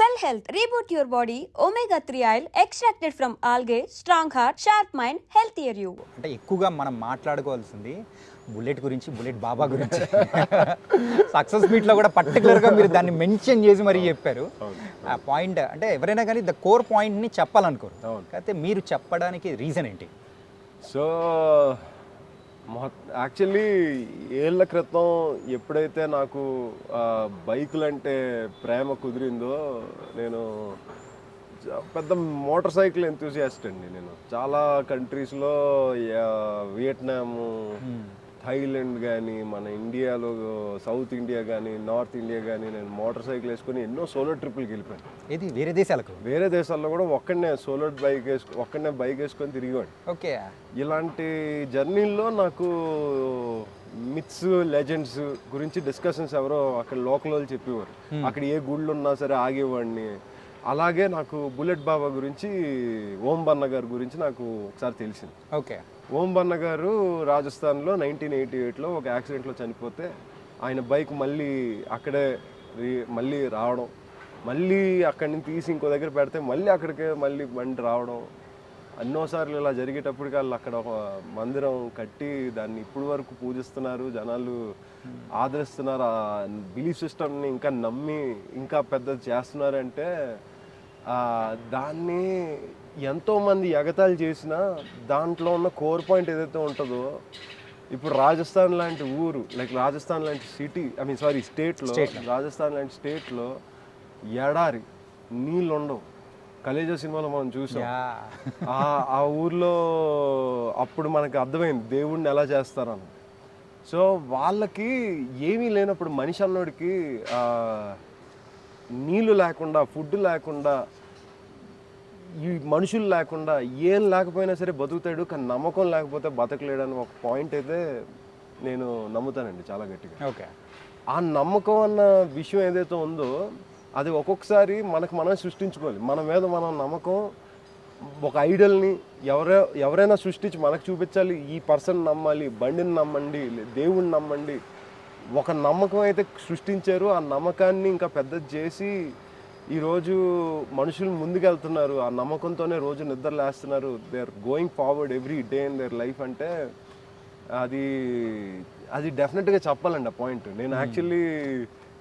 Cell Health, reboot your body, omega-3 oil extracted from algae, strong heart, sharp mind, healthier you. అంటే ఎక్కువగా మనం మాట్లాడుకోవాల్సింది bullet గురించి, bullet బాబా గురించి. Success మీట్లో కూడా పర్టికులర్గా మీరు దాన్ని మెన్షన్ చేసి మరీ చెప్పారు. ఆ పాయింట్ అంటే ఎవరైనా కానీ ద కోర్ పాయింట్ని చెప్పాలనుకోరు. అయితే మీరు చెప్పడానికి రీజన్ ఏంటి? సో యాక్చువల్లీ ఏళ్ళ క్రితం ఎప్పుడైతే నాకు బైకులు అంటే ప్రేమ కుదిరిందో, నేను పెద్ద మోటార్ సైకిల్ ఎంతూసియాస్ట్ అండి. నేను చాలా కంట్రీస్లో వియట్నాము, థాయిలాండ్ కానీ, మన ఇండియాలో సౌత్ ఇండియా కానీ, నార్త్ ఇండియా కానీ నేను మోటార్ సైకిల్ వేసుకొని ఎన్నో సోలో ట్రిప్పులకి వెళ్ళిపోయాను. ఇది వేరే దేశాలకు? వేరే దేశాల్లో కూడా ఒక్కడనే బైక్ వేసుకొని తిరిగేవాడు. ఓకే. ఇలాంటి జర్నీల్లో నాకు మిత్స్, లెజెండ్స్ గురించి డిస్కషన్స్ ఎవరో అక్కడ లోకల్ వాళ్ళు చెప్పేవారు. అక్కడ ఏ గుళ్ళు ఉన్నా సరే ఆగేవాడిని. అలాగే నాకు బుల్లెట్ బాబా గురించి, ఓం బన్న గారి గురించి నాకు ఒకసారి తెలిసింది. ఓకే. ఓం బన్న గారు రాజస్థాన్లో 1988లో ఒక యాక్సిడెంట్లో చనిపోతే ఆయన బైక్ మళ్ళీ అక్కడే మళ్ళీ రావడం, మళ్ళీ అక్కడి నుంచి తీసి ఇంకో దగ్గర పెడితే మళ్ళీ అక్కడికే మళ్ళీ బండి రావడం, ఎన్నోసార్లు ఇలా జరిగేటప్పటికి వాళ్ళు అక్కడ ఒక మందిరం కట్టి దాన్ని ఇప్పుడు వరకు పూజిస్తున్నారు, జనాలు ఆదరిస్తున్నారు, ఆ బిలీఫ్ సిస్టమ్ని ఇంకా నమ్మి ఇంకా పెద్దది చేస్తున్నారంటే దాన్ని ఎంతోమంది ఎగతాళి చేసినా దాంట్లో ఉన్న కోర్ పాయింట్ ఏదైతే ఉంటుందో, ఇప్పుడు రాజస్థాన్ లాంటి ఊరు, లైక్ రాజస్థాన్ లాంటి సిటీ, స్టేట్లో, రాజస్థాన్ లాంటి స్టేట్లో ఎడారి, నీళ్ళు ఉండవు. కలేజా సినిమాలో మనం చూసాం. ఆ ఊర్లో అప్పుడు మనకు అర్థమైంది దేవుడిని ఎలా చేస్తారని. సో వాళ్ళకి ఏమీ లేనప్పుడు మనిషి అన్నోడికి నీళ్ళు లేకుండా, ఫుడ్ లేకుండా, ఈ మనుషులు లేకుండా, ఏం లేకపోయినా సరే బతుకుతాడు, కానీ నమ్మకం లేకపోతే బతకలేడని ఒక పాయింట్ అయితే నేను నమ్ముతానండి చాలా గట్టిగా. ఓకే. ఆ నమ్మకం అన్న విషయం ఏదైతే ఉందో అది ఒక్కొక్కసారి మనకు మనం సృష్టించుకోవాలి. మన మీద మనం నమ్మకం, ఒక ఐడల్ని ఎవరైనా సృష్టించి మనకు చూపించాలి. ఈ పర్సన్ నమ్మాలి, బండిని నమ్మండి, దేవుణ్ణి నమ్మండి. ఒక నమ్మకం అయితే సృష్టించారు. ఆ నమ్మకాన్ని ఇంకా పెద్దది చేసి ఈరోజు మనుషులు ముందుకెళ్తున్నారు. ఆ నమ్మకంతోనే రోజు నిద్రలేస్తున్నారు. They are going forward every day in their life. అంటే అది డెఫినెట్గా చెప్పాలండి ఆ పాయింట్. నేను యాక్చువల్లీ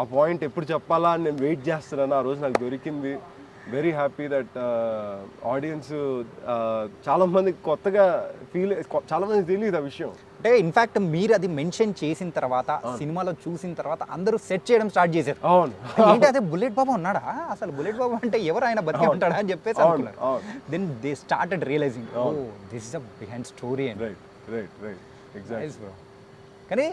ఆ పాయింట్ ఎప్పుడు చెప్పాలా అని నేను వెయిట్ చేస్తున్నాను. ఆ రోజు నాకు దొరికింది. వెరీ హ్యాపీ దట్ ఆడియన్స్ చాలామంది కొత్తగా చాలామంది తెలియదు ఆ విషయం. అంటే ఇన్ఫాక్ట్ మీరు అది మెన్షన్ చేసిన తర్వాత, సినిమాలో చూసిన తర్వాత అందరూ సెట్ చేయడం స్టార్ట్ చేశారు. అవును. ఏంటి అదే బుల్లెట్ బాబా ఉన్నాడా, అసలు బుల్లెట్ బాబా అంటే ఎవరు, ఆయన బతికే ఉంటాడా అని చెప్పేసి అనుకున్నారు. Then they started realising, oh this is a behind story అని. Right exactly. కానీ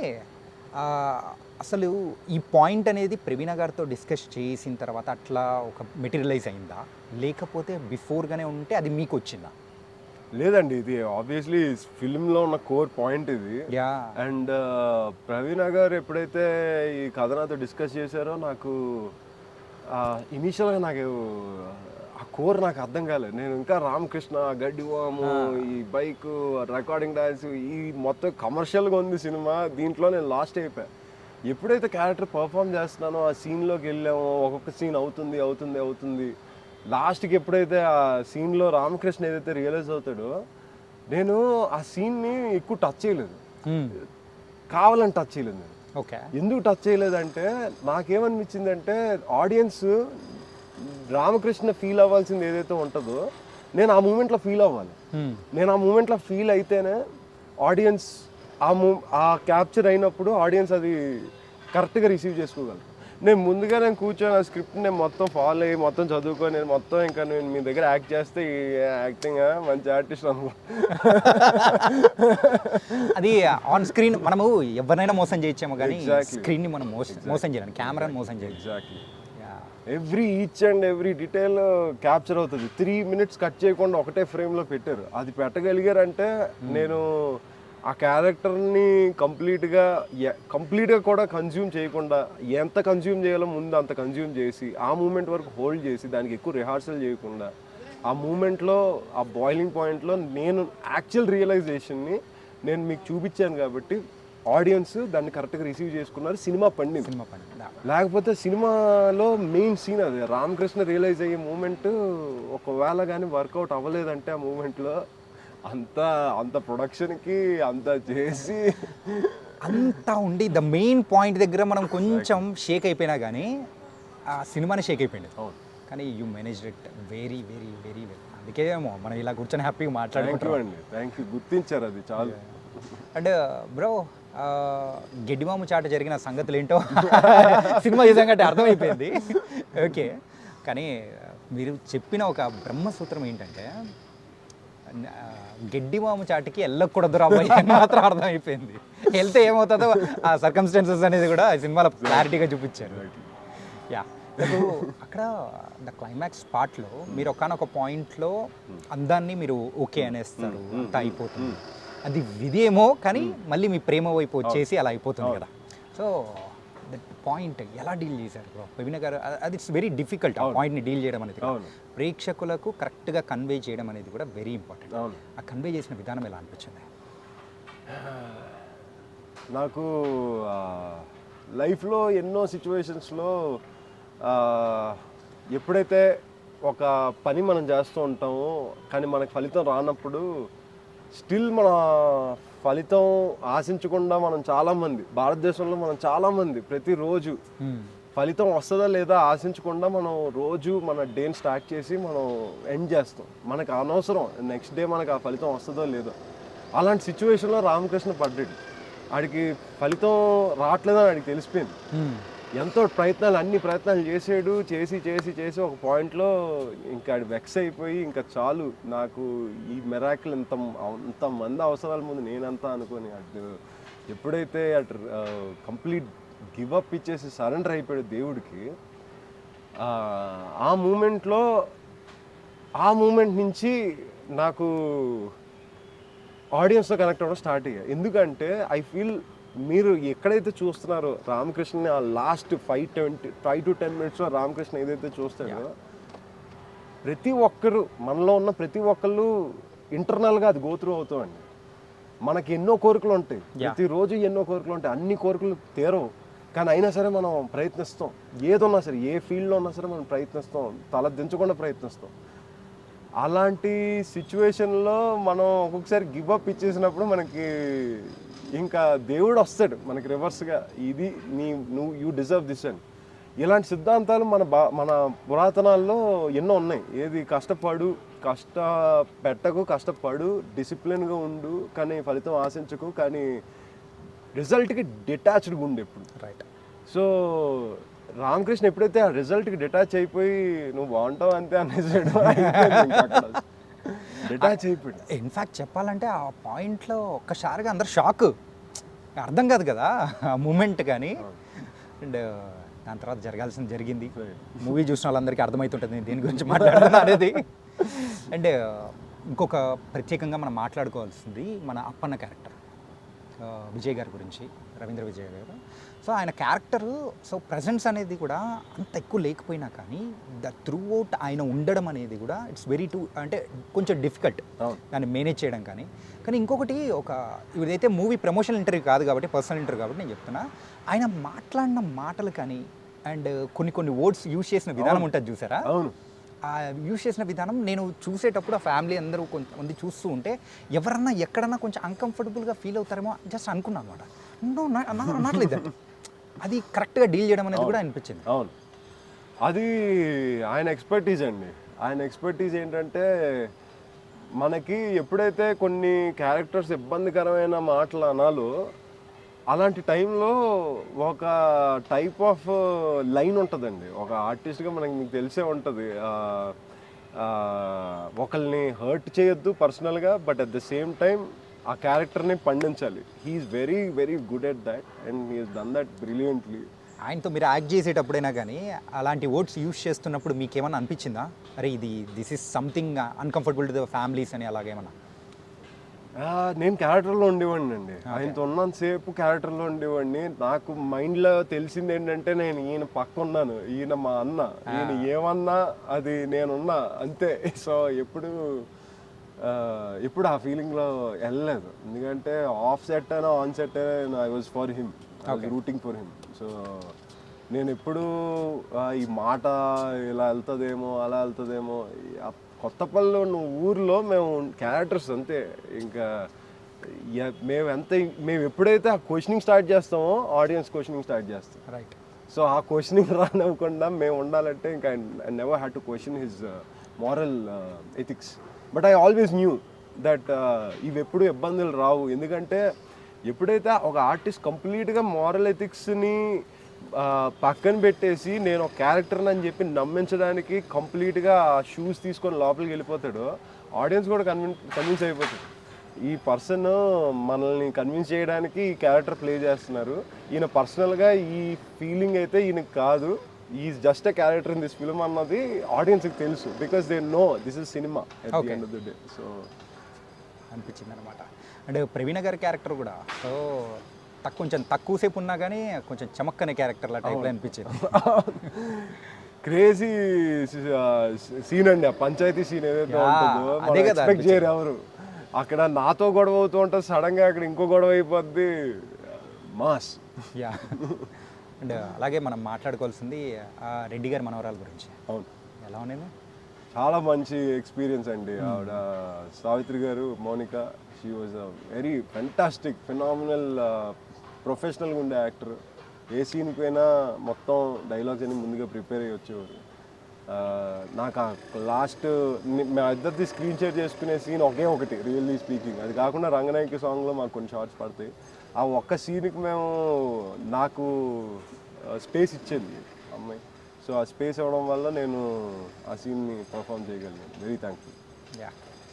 అసలు ఈ పాయింట్ అనేది ప్రవీణ గారితో డిస్కస్ చేసిన తర్వాత అట్లా ఒక మెటీరియలైజ్ అయిందా, లేకపోతే బిఫోర్గానే ఉంటే అది మీకు వచ్చిందా? లేదండి, ఇది ఆబ్వియస్లీ ఫిల్మ్లో ఉన్న కోర్ పాయింట్ ఇది. అండ్ ప్రవీణ గారు ఎప్పుడైతే ఈ కథ నాతో డిస్కస్ చేశారో నాకు ఇనీషియల్గా నాకు ఆ కోర్ నాకు అర్థం కాలేదు. నేను ఇంకా రామకృష్ణ, గడ్డివాము, ఈ బైక్, రికార్డింగ్ డాన్స్, ఈ మొత్తం కమర్షియల్గా ఉంది సినిమా. దీంట్లో నేను లాస్ట్ అయిపోయాను. ఎప్పుడైతే క్యారెక్టర్ పర్ఫామ్ చేస్తున్నానో ఆ సీన్లోకి వెళ్ళామో, ఒక్కొక్క సీన్ అవుతుంది లాస్ట్కి ఎప్పుడైతే ఆ సీన్లో రామకృష్ణ ఏదైతే రియలైజ్ అవుతాడో, నేను ఆ సీన్ని ఎక్కువ టచ్ చేయలేదు, కావాలని టచ్ చేయలేదు నేను. ఓకే. ఎందుకు టచ్ చేయలేదంటే నాకేమనిపించిందంటే ఆడియన్స్ రామకృష్ణ ఫీల్ అవ్వాల్సింది ఏదైతే ఉంటుందో నేను ఆ మూమెంట్లో ఫీల్ అవ్వాలి. నేను ఆ మూమెంట్లో ఫీల్ అయితేనే ఆడియన్స్ ఆ క్యాప్చర్ అయినప్పుడు ఆడియన్స్ అది కరెక్ట్గా రిసీవ్ చేసుకోగలరు. నేను కూర్చొని ఆ స్క్రిప్ట్ నేను మొత్తం ఫాలో అయ్యి మొత్తం చదువుకొని నేను మొత్తం ఇంకా నేను మీ దగ్గర యాక్ట్ చేస్తే ఈ యాక్టింగ్ మంచి ఆర్టిస్ట్ అనుకో. అది ఆన్ స్క్రీన్ మనము ఎవరినైనా మోసం చేయొచ్చేమో, కానీ స్క్రీన్ని మనం మోసం చేయాలి, కెమెరాని మోసం చేయాలి. Exactly. Each and every detail capture అవుతుంది. 3 minutes కట్ చేయకుండా ఒకటే ఫ్రేమ్లో పెట్టారు. అది పెట్టగలిగారంటే నేను ఆ క్యారెక్టర్ని కంప్లీట్గా కూడా కన్జ్యూమ్ చేయకుండా, ఎంత కన్జ్యూమ్ చేయాలో ముందు అంత కన్జ్యూమ్ చేసి ఆ మూమెంట్ వరకు హోల్డ్ చేసి దానికి ఎక్కువ రిహార్సల్ చేయకుండా ఆ మూమెంట్లో, ఆ బాయిలింగ్ పాయింట్లో నేను యాక్చువల్ రియలైజేషన్ని నేను మీకు చూపించాను. కాబట్టి ఆడియన్స్ దాన్ని కరెక్ట్గా రిసీవ్ చేసుకున్నారు, సినిమా పండింది. సినిమా పని లేకపోతే సినిమాలో మెయిన్ సీన్ అది రామకృష్ణ రియలైజ్ అయ్యే మూమెంట్ ఒకవేళ కానీ వర్కౌట్ అవ్వలేదంటే ఆ మూమెంట్లో అంత ప్రొడక్షన్కి అంత చేసి అంతా ఉండి ద మెయిన్ పాయింట్ దగ్గర మనం కొంచెం షేక్ అయిపోయినా కానీ ఆ సినిమాని షేక్ అయిపోయింది. కానీ you manage it very very very well. అందుకే ఏమో మనం ఇలా కూర్చొని హ్యాపీగా మాట్లాడుకుంటాం అండి. థ్యాంక్ యూ, గుర్తించారు అది చాలు. అండ్ బ్రో గెడ్డిమాము చాట జరిగిన సంగతులు ఏంటో సినిమా చూసాకంటే అర్థమైపోయింది. ఓకే, కానీ మీరు చెప్పిన ఒక బ్రహ్మసూత్రం ఏంటంటే గెడ్డిమాము చాటికి వెళ్ళకూడదు రాబాయి అని మాత్రం అర్థమైపోయింది. వెళ్తే ఏమవుతుందో ఆ సర్కమ్స్టాన్సెస్ అనేది కూడా సినిమాలో క్లారిటీగా చూపించారు. యా, అక్కడ ద క్లైమాక్స్ పార్ట్లో మీరు ఒకనొక పాయింట్లో అందాన్ని మీరు ఓకే అనేస్తారు, అంతా అయిపోతుంది. అది విధేమో కానీ మళ్ళీ మీ ప్రేమ వైపు వచ్చేసి అలా అయిపోతుంది కదా. సో దట్ పాయింట్ ఎలా డీల్ చేశారు బ్రో ప్రవీణ గారు? అది ఇట్స్ వెరీ డిఫికల్ట్ ఆ పాయింట్ని డీల్ చేయడం అనేది. ప్రేక్షకులకు కరెక్ట్గా కన్వే చేయడం అనేది కూడా వెరీ ఇంపార్టెంట్. ఆ కన్వే చేసిన విధానం ఎలా అనిపించింది? నాకు లైఫ్లో ఎన్నో సిచ్యువేషన్స్లో ఎప్పుడైతే ఒక పని మనం చేస్తూ ఉంటామో కానీ మనకు ఫలితం రానప్పుడు స్టిల్ మన ఫలితం ఆశించకుండా మనం చాలామంది భారతదేశంలో మనం చాలామంది ప్రతిరోజు ఫలితం వస్తుందా లేదా ఆశించకుండా మనం రోజు మన డేని స్టార్ట్ చేసి మనం ఎండ్ చేస్తాం. మనకు అనవసరం నెక్స్ట్ డే మనకు ఆ ఫలితం వస్తుందో లేదో. అలాంటి సిచ్యువేషన్లో రామకృష్ణ పడ్డాడు. ఆడికి ఫలితం రావట్లేదని ఆడికి తెలిసిపోయింది. ఎంతో అన్ని ప్రయత్నాలు చేసాడు, చేసి ఒక పాయింట్లో ఇంకా ఆడు వెక్స్ అయిపోయి ఇంకా చాలు నాకు ఈ మెరాకిల్ అంతమంది అవసరాల ముందు నేనంతా అనుకొని అటు ఎప్పుడైతే అటు కంప్లీట్ గివప్ ఇచ్చేసి సరెండర్ అయిపోయాడు దేవుడికి, ఆ మూమెంట్ నుంచి నాకు ఆడియన్స్తో కనెక్ట్ అవ్వడం స్టార్ట్ అయ్యాయి. ఎందుకంటే ఐ ఫీల్ మీరు ఎక్కడైతే చూస్తున్నారో రామకృష్ణని ఆ లాస్ట్ 5 to 10 minutes రామకృష్ణ ఏదైతే చూస్తాడో ప్రతి ఒక్కరు మనలో ఉన్న ప్రతి ఒక్కళ్ళు ఇంటర్నల్గా అది గోత్రూ అవుతామండి. మనకి ఎన్నో కోరికలు ఉంటాయి, ప్రతిరోజు ఎన్నో కోరికలు ఉంటాయి, అన్ని కోరికలు తీరవు. కానీ అయినా సరే మనం ప్రయత్నిస్తాం, ఏదున్నా సరే ఏ ఫీల్డ్లో ఉన్నా సరే మనం ప్రయత్నిస్తాం, తల దించకుండా ప్రయత్నిస్తాం. అలాంటి సిచ్యువేషన్లో మనం ఒక్కొక్కసారి గివప్ ఇచ్చేసినప్పుడు మనకి ఇంకా దేవుడు వస్తాడు మనకి రివర్స్గా, ఇది యూ డిజర్వ్ దిస్ అని. ఇలాంటి సిద్ధాంతాలు మన పురాతనాల్లో ఎన్నో ఉన్నాయి. ఏది కష్టపడు, డిసిప్లిన్గా ఉండు, కానీ ఫలితం ఆశించకు, కానీ రిజల్ట్కి డిటాచ్డ్గా ఉండు ఎప్పుడు. రైట్. సో రామకృష్ణ ఎప్పుడైతే ఆ రిజల్ట్కి డిటాచ్ అయిపోయి నువ్వు బాగుంటావు అంతే అనేసాడు, డిటాచ్ అయిపోయాడు. ఇన్ఫ్యాక్ట్ చెప్పాలంటే ఆ పాయింట్లో ఒక్కసారిగా అందరు షాక్, అర్థం కాదు కదా ఆ మూమెంట్. కానీ అండ్ దాని తర్వాత జరగాల్సింది జరిగింది. మూవీ చూసిన వాళ్ళందరికీ అర్థమవుతుంటుంది నేను దేని గురించి మాట్లాడుతున్నా అనేది. అండ్ ఇంకొక ప్రత్యేకంగా మనం మాట్లాడుకోవాల్సింది మన అప్పన్న క్యారెక్టర్ విజయ్ గారి గురించి, రవీంద్ర విజయ్ గారు. సో ఆయన క్యారెక్టరు ప్రజెన్స్ అనేది కూడా అంత ఎక్కువ లేకపోయినా కానీ త్రూ అవుట్ ఆయన ఉండడం అనేది కూడా ఇట్స్ వెరీ అంటే కొంచెం డిఫికల్ట్ దాన్ని మేనేజ్ చేయడం. కానీ ఇంకొకటి ఇదైతే మూవీ ప్రమోషనల్ ఇంటర్వ్యూ కాదు కాబట్టి పర్సనల్ ఇంటర్వ్యూ కాబట్టి నేను చెప్తున్నా, ఆయన మాట్లాడిన మాటలు కానీ అండ్ కొన్ని వర్డ్స్ యూజ్ చేసిన విధానం ఉంటుంది చూసారా, ఆ యూజ్ చేసిన విధానం నేను చూసేటప్పుడు ఆ ఫ్యామిలీ అందరూ కొంతమంది చూస్తూ ఉంటే ఎవరన్నా ఎక్కడన్నా కొంచెం అన్కంఫర్టబుల్గా ఫీల్ అవుతారేమో జస్ట్ అనుకున్నాను అనమాట. అనట్లేదు, అది కరెక్ట్గా డీల్ చేయడం అనేది కూడా అనిపించింది. అవును, అది ఆయన ఎక్స్పర్టీజ్ అండి. ఆయన ఎక్స్పర్టీజ్ ఏంటంటే మనకి ఎప్పుడైతే కొన్ని క్యారెక్టర్స్ ఇబ్బందికరమైన మాటలు అనాలో అలాంటి టైంలో ఒక టైప్ ఆఫ్ లైన్ ఉంటుందండి. ఒక ఆర్టిస్ట్గా మీకు తెలిసే ఉంటుంది, ఒకరిని హర్ట్ చేయొద్దు పర్సనల్గా, but at the same time ఆ క్యారెక్టర్ని పండించాలి. He's very very good at that and he has done that brilliantly. ఆయనతో మీరు యాక్ట్ చేసేటప్పుడైనా కానీ అలాంటి వర్డ్స్ యూజ్ చేస్తున్నప్పుడు మీకు ఏమన్నా అనిపించిందా, అరే this is something uncomfortable to the families అని అలాగేమన్నా? నేను క్యారెక్టర్లో ఉండేవాడిని అండి. ఆయనతో ఉన్నంతసేపు క్యారెక్టర్లో ఉండేవాడిని. నాకు మైండ్లో తెలిసింది ఏంటంటే నేను ఈయన పక్క ఉన్నాను, ఈయన మా అన్న, ఈయన ఏమన్నా అది నేనున్నా అంతే. సో ఎప్పుడు ఎప్పుడు ఆ ఫీలింగ్లో వెళ్ళలేదు, ఎందుకంటే ఆఫ్ సెట్ అయినా ఆన్ సెట్ అయినా I was for him, rooting for him. So నేను ఎప్పుడు ఈ మాట ఇలా వెళ్తుందేమో అలా వెళ్తుందేమో, కొత్తపల్లిలో ఉన్న ఊర్లో మేము క్యారెక్టర్స్ అంతే, ఇంకా మేము ఎప్పుడైతే ఆ క్వశ్చనింగ్ స్టార్ట్ చేస్తామో ఆడియన్స్ క్వశ్చనింగ్ స్టార్ట్ చేస్తాం. రైట్. సో ఆ క్వశ్చనింగ్ రానివ్వకుండా మేము ఉండాలంటే ఇంకా I never had to question his moral ethics. But I always knew that ఇవి ఎప్పుడు ఇబ్బందులు రావు, ఎందుకంటే ఎప్పుడైతే ఒక ఆర్టిస్ట్ కంప్లీట్గా మారల్ ఎథిక్స్ని పక్కన పెట్టేసి నేను ఒక క్యారెక్టర్ని అని చెప్పి నమ్మించడానికి కంప్లీట్గా షూస్ తీసుకొని లోపలికి వెళ్ళిపోతాడో ఆడియన్స్ కూడా కన్విన్స్ అయిపోతాడు. ఈ పర్సన్ మనల్ని కన్విన్స్ చేయడానికి ఈ క్యారెక్టర్ ప్లే చేస్తున్నారు, ఈయన పర్సనల్గా ఈ ఫీలింగ్ అయితే ఈయనకి కాదు, is just a character in this film అన్నది ఆడియన్స్కి తెలుసు, because they know this is cinema at the end of the day. So అనిపించింది అనమాట. అండ్ ప్రవీణ గారి క్యారెక్టర్ కూడా సో కొంచెం తక్కువసేపు ఉన్నా కానీ కొంచెం చమక్కనే క్యారెక్టర్ల టైప్లో అనిపించింది. క్రేజీ సీన్ అండి, ఆ పంచాయతీ సీన్ ఏదైతే ఉంటుందో అదే కదా ఎక్స్పెక్ట్ చేయరు ఎవరు. అక్కడ నాతో గొడవ అవుతూ ఉంటుంది, సడన్గా అక్కడ ఇంకో గొడవ అయిపోద్ది, మాస్. యా. అండ్ అలాగే మనం మాట్లాడుకోవాల్సింది రెడ్డి గారి మనవరాల గురించి. అవును, ఎలా ఉండేది? చాలా మంచి ఎక్స్పీరియన్స్ అండి. ఆవిడ సావిత్రి గారు, Mounika, she was a very fantastic phenomenal ప్రొఫెషనల్గా ఉండే యాక్టర్. ఏ సీన్కి పోయినా మొత్తం డైలాగ్స్ అన్ని ముందుగా ప్రిపేర్ అయ్యి వచ్చేవారు. నాకు ఆ లాస్ట్ మా ఇద్దరిది స్క్రీన్ షేర్ చేసుకునే సీన్ ఒకే ఒకటి, రియల్లీ స్పీకింగ్. అది కాకుండా రంగనాయకి సాంగ్లో మాకు కొన్ని షార్ట్స్ పడతాయి. ఆ ఒక్క సీన్కి మేము నాకు స్పేస్ ఇచ్చేది అమ్మాయి. సో ఆ స్పేస్ ఇవ్వడం వల్ల నేను ఆ సీన్ని పర్ఫామ్ చేయగలిగాను. Very thankful. యా.